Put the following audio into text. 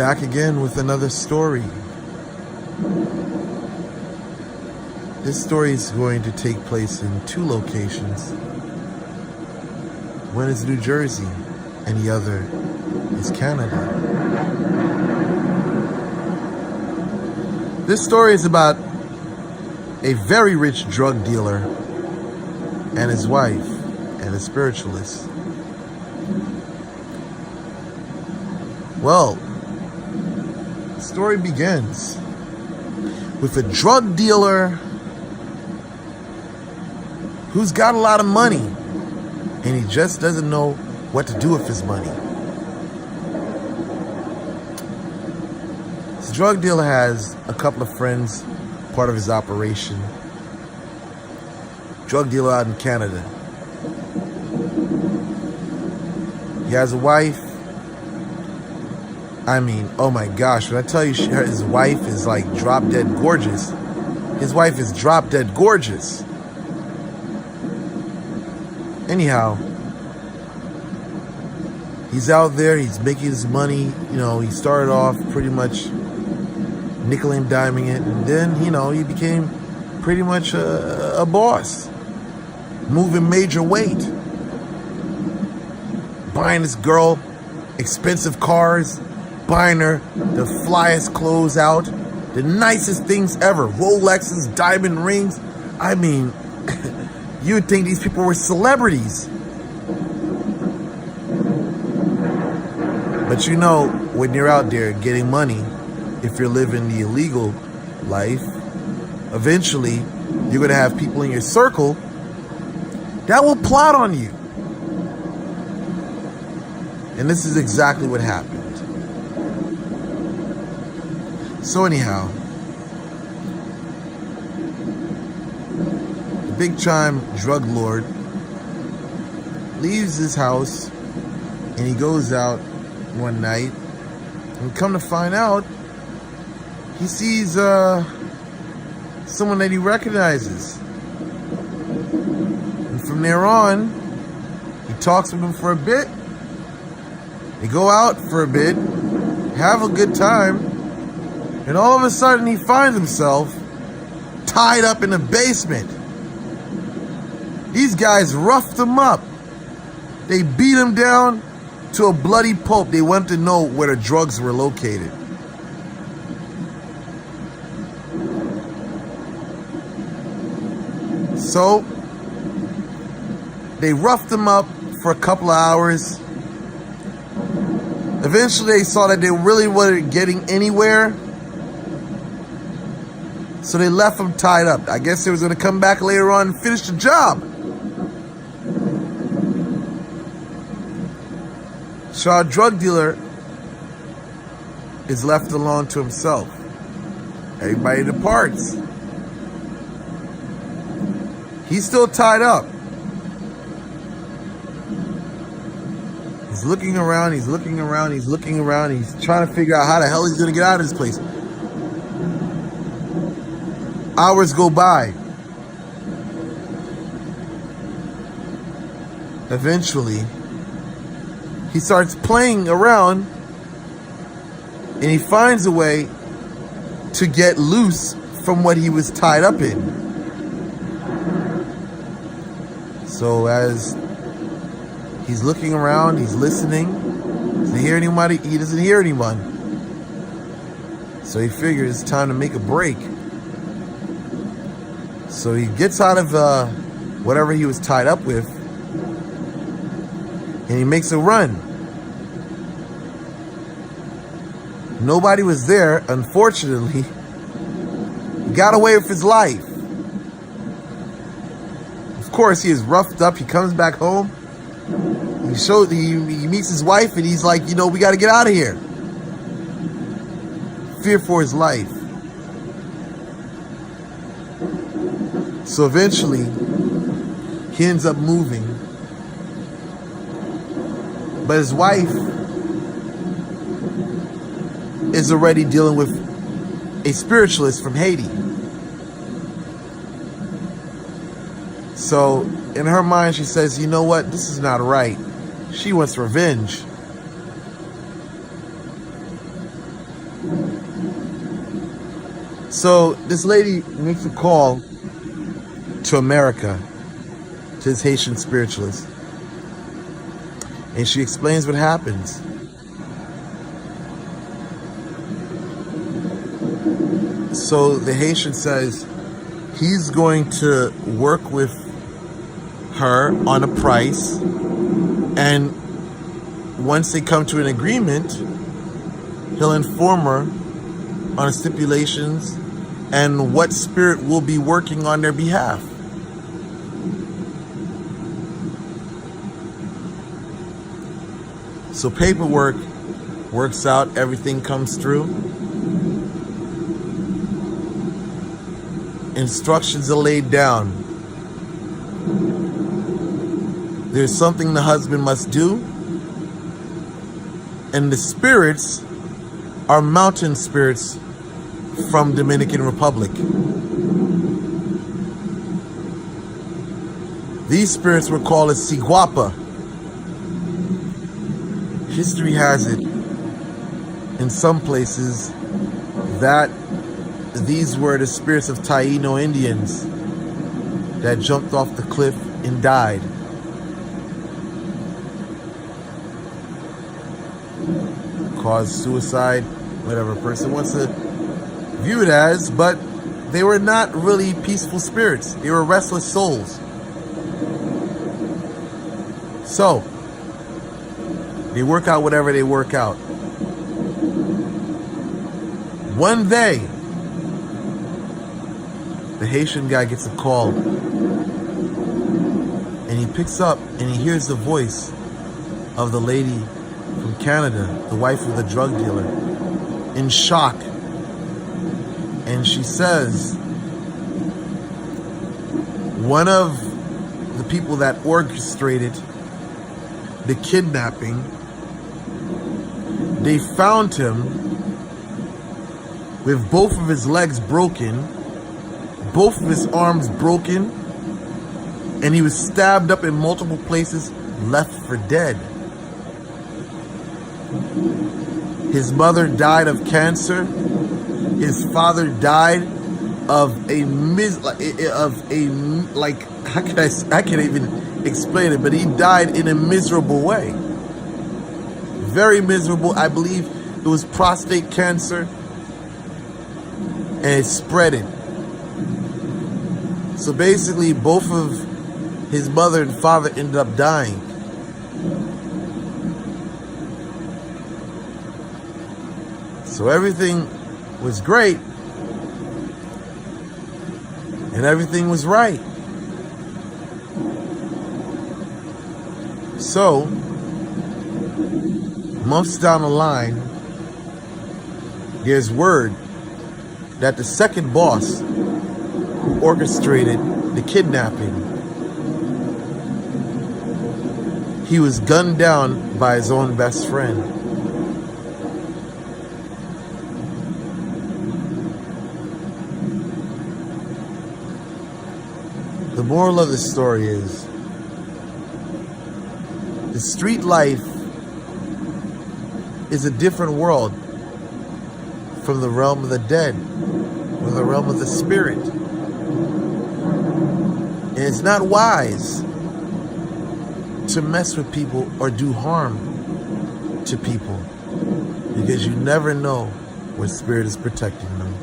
Back again with another story. This story is going to take place in two locations. One is New Jersey and the other is Canada. This story is about a very rich drug dealer and his wife and a spiritualist. Well, the story begins with a drug dealer who's got a lot of money and he just doesn't know what to do with his money. This drug dealer has a couple of friends, part of his operation. Drug dealer out in Canada. He has a wife. I mean, oh my gosh, when I tell you his wife is like drop dead gorgeous. His wife is drop dead gorgeous. Anyhow, he's out there, he's making his money. You know, he started off pretty much nickel and diming it, and then, you know, he became pretty much a boss, moving major weight, buying this girl expensive cars, buying her the flyest clothes out, the nicest things ever, Rolexes, diamond rings. I mean, you would think these people were celebrities. But you know, when you're out there getting money, if you're living the illegal life, eventually you're going to have people in your circle that will plot on you. And this is exactly what happened. So anyhow, the big time drug lord leaves his house and he goes out one night, and come to find out, he sees someone that he recognizes. And from there on, he talks with him for a bit. They go out for a bit, have a good time, and all of a sudden he finds himself tied up in a basement. These guys roughed him up. They beat him down to a bloody pulp. They wanted to know where the drugs were located. So they roughed him up for a couple of hours. Eventually they saw that they really weren't getting anywhere, so they left him tied up. I guess they was going to come back later on and finish the job. So our drug dealer is left alone to himself. Everybody departs. He's still tied up. He's looking around, he's looking around, he's looking around. He's trying to figure out how the hell he's going to get out of this place. Hours go by. Eventually, he starts playing around and he finds a way to get loose from what he was tied up in. So as he's looking around, he's listening. He doesn't hear anybody. He doesn't hear anyone. So he figures it's time to make a break. So he gets out of whatever he was tied up with, and he makes a run. Nobody was there, unfortunately. He got away with his life. Of course, he is roughed up. He comes back home. He meets his wife, and he's like, you know, we got to get out of here. Fear for his life. So eventually, he ends up moving. But his wife is already dealing with a spiritualist from Haiti. So in her mind, she says, you know what? This is not right. She wants revenge. So this lady makes a call to America, to this Haitian spiritualist, and she explains what happens. So the Haitian says he's going to work with her on a price, and once they come to an agreement, he'll inform her on the stipulations and what spirit will be working on their behalf. So paperwork works out, everything comes through. Instructions are laid down. There's something the husband must do, and the spirits are mountain spirits from Dominican Republic. These spirits were called as CIGUAPA. History has it in some places that these were the spirits of Taino Indians that jumped off the cliff and died. Caused suicide, whatever a person wants to view it as, but they were not really peaceful spirits. They were restless souls. So, they work out whatever they work out. One day, the Haitian guy gets a call, and he picks up and he hears the voice of the lady from Canada, the wife of the drug dealer, in shock. And she says, one of the people that orchestrated the kidnapping, they found him with both of his legs broken, both of his arms broken, and he was stabbed up in multiple places, left for dead. His mother died of cancer. His father died of how can I can't even explain it, but he died in a miserable way. Very miserable. I believe it was prostate cancer, and it spread it. So basically, both of his mother and father ended up dying. So everything was great, and everything was right. So, months down the line, there's word that the second boss who orchestrated the kidnapping, he was gunned down by his own best friend. The moral of the story is, the street life is a different world from the realm of the dead, or the realm of the spirit. And it's not wise to mess with people or do harm to people, because you never know what spirit is protecting them.